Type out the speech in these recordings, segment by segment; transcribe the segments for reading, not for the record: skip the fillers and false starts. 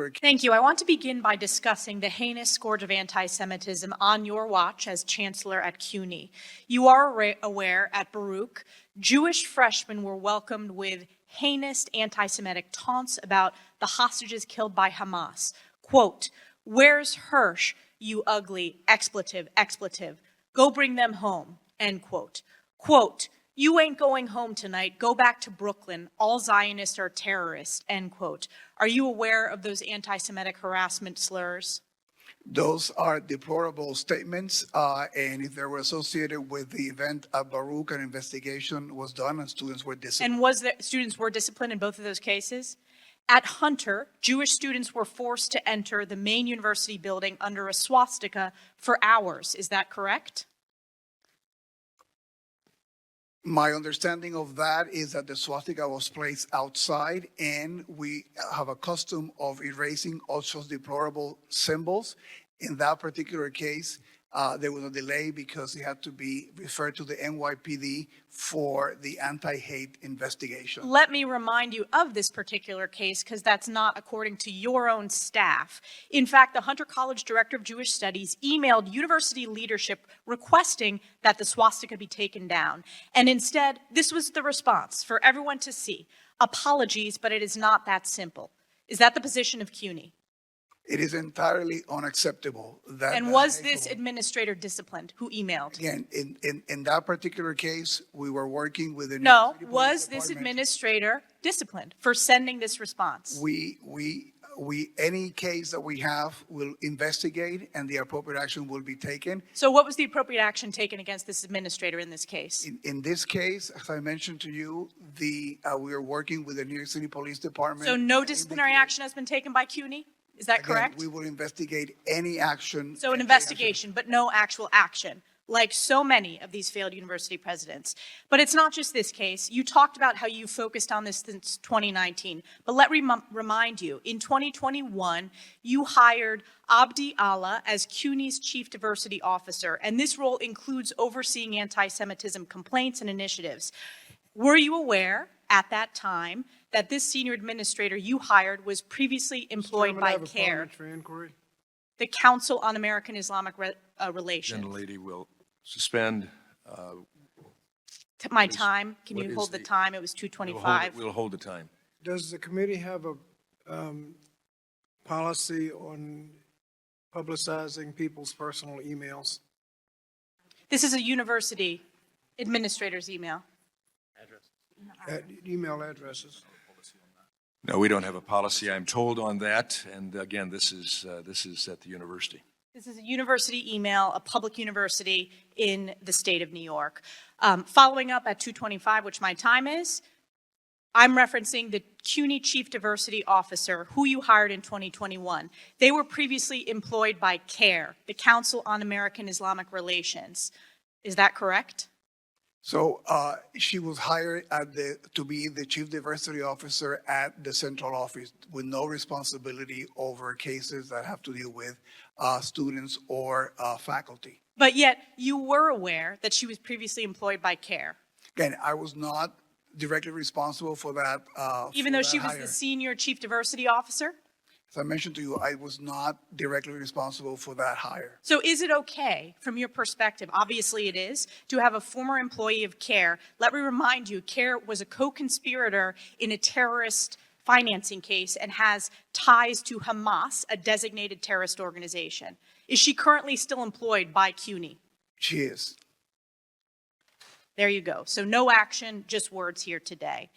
particular case. Thank you. I want to begin by discussing the heinous scourge of anti-Semitism on your watch as Chancellor at CUNY. You are aware at Baruch, Jewish freshmen were welcomed with heinous anti-Semitic taunts about the hostages killed by Hamas. Quote, "Where's Hirsch, you ugly expletive, expletive? Go bring them home," end quote. Quote, "You ain't going home tonight. Go back to Brooklyn. All Zionists are terrorists," end quote. Are you aware of those anti-Semitic harassment slurs? Those are deplorable statements, and if they were associated with the event at Baruch, an investigation was done and students were disciplined. And students were disciplined in both of those cases? At Hunter, Jewish students were forced to enter the main university building under a swastika for hours. Is that correct? My understanding of that is that the swastika was placed outside, and we have a custom of erasing all such deplorable symbols. In that particular case, there was a delay because it had to be referred to the NYPD for the anti-hate investigation. Let me remind you of this particular case because that's not according to your own staff. In fact, the Hunter College Director of Jewish Studies emailed university leadership requesting that the swastika be taken down. And instead, this was the response for everyone to see. Apologies, but it is not that simple. Is that the position of CUNY? It is entirely unacceptable that. And was this administrator disciplined who emailed? Again, in that particular case, we were working with the No, City Police was this Department. administrator disciplined for sending this response? Any case that we have will investigate, and the appropriate action will be taken. So what was the appropriate action taken against this administrator in this case? In this case, as I mentioned to you, we are working with the New York City Police Department. So no disciplinary action has been taken by CUNY? Is that correct? We will investigate any action. So an investigation, but no actual action, like so many of these failed university presidents. But it's not just this case. You talked about how you focused on this since 2019. But let me remind you, in 2021, you hired Abdi Allah as CUNY's Chief Diversity Officer, and this role includes overseeing anti-Semitism complaints and initiatives. Were you aware at that time that this senior administrator you hired was previously employed by CAIR, the Council on American-Islamic Relations? Gentlelady will suspend. My time, can you hold the time? It was 2:25. We'll hold the time. Does the committee have a policy on publicizing people's personal emails? This is a university administrator's email. Email addresses? No, we don't have a policy, I'm told, on that. And again, this is at the university. This is a university email, a public university in the state of New York. Following up at 2:25, which my time is, I'm referencing the CUNY Chief Diversity Officer, who you hired in 2021. They were previously employed by CAIR, the Council on American-Islamic Relations. Is that correct? So she was hired to be the Chief Diversity Officer at the central office with no responsibility over cases that have to deal with students or faculty. But yet you were aware that she was previously employed by CAIR. Again, I was not directly responsible for that. Even though she was the Senior Chief Diversity Officer? As I mentioned to you, I was not directly responsible for that hire. So is it okay, from your perspective, obviously it is, to have a former employee of CAIR? Let me remind you, CAIR was a co-conspirator in a terrorist financing case and has ties to Hamas, a designated terrorist organization. Is she currently still employed by CUNY? She is. There you go. So no action, just words here today.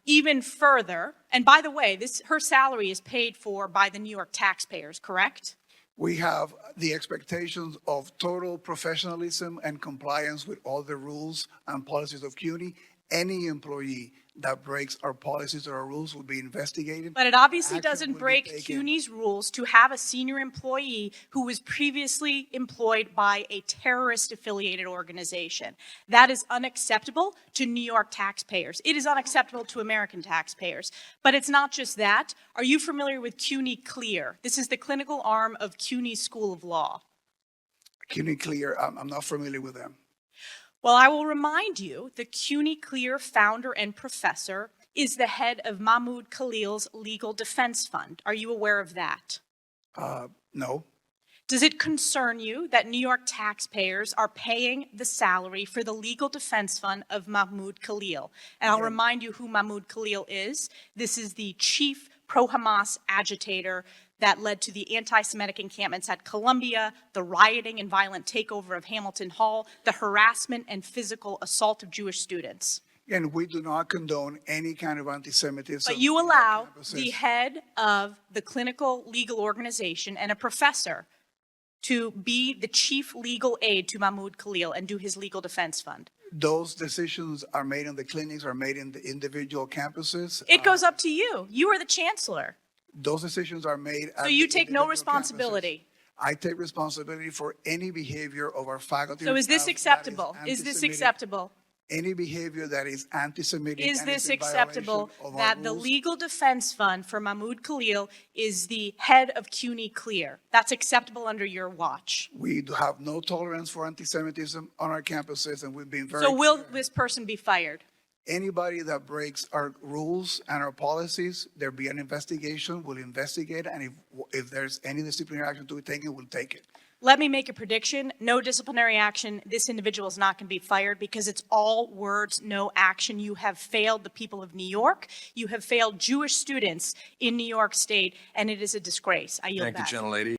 Even further, and by the way, her salary is paid for by the New York taxpayers, correct? We have the expectations of total professionalism and compliance with all the rules and policies of CUNY. Any employee that breaks our policies or our rules will be investigated. But it obviously Action doesn't will be break taken. CUNY's rules to have a senior employee who was previously employed by a terrorist-affiliated organization. That is unacceptable to New York taxpayers. It is unacceptable to American taxpayers. But it's not just that. Are you familiar with CUNY CLEAR? This is the clinical arm of CUNY School of Law. CUNY CLEAR, I'm not familiar with them. Well, I will remind you, the CUNY CLEAR founder and professor is the head of Mahmoud Khalil's Legal Defense Fund. Are you aware of that? No. Does it concern you that New York taxpayers are paying the salary for the legal defense fund of Mahmoud Khalil? And I'll remind you who Mahmoud Khalil is. This is the chief pro-Hamas agitator that led to the anti-Semitic encampments at Columbia, the rioting and violent takeover of Hamilton Hall, the harassment and physical assault of Jewish students. And we do not condone any kind of anti-Semitism. But you in our allow campuses. the head of the clinical legal organization and a professor to be the chief legal aide to Mahmoud Khalil and do his legal defense fund. Those decisions are made in the clinics, are made in the individual campuses. It goes up to you. You are the chancellor. Those decisions are made at So you the take no individual responsibility. campuses. I take responsibility for any behavior of our faculty. So and is this staff that acceptable? Is this anti-Semitic. acceptable? Any behavior that is anti-Semitic. Is and this in acceptable violation of our that the rules. legal defense fund for Mahmoud Khalil is the head of CUNY CAIR? That's acceptable under your watch. We do have no tolerance for anti-Semitism on our campuses, and we've been very So will clear. this person be fired? Anybody that breaks our rules and our policies, there'll be an investigation, we'll investigate, and if there's any disciplinary action to be taken, we'll take it. Let me make a prediction. No disciplinary action. This individual is not going to be fired because it's all words, no action. You have failed the people of New York. You have failed Jewish students in New York State, and it is a disgrace. I yield Thank you, back. gentlelady.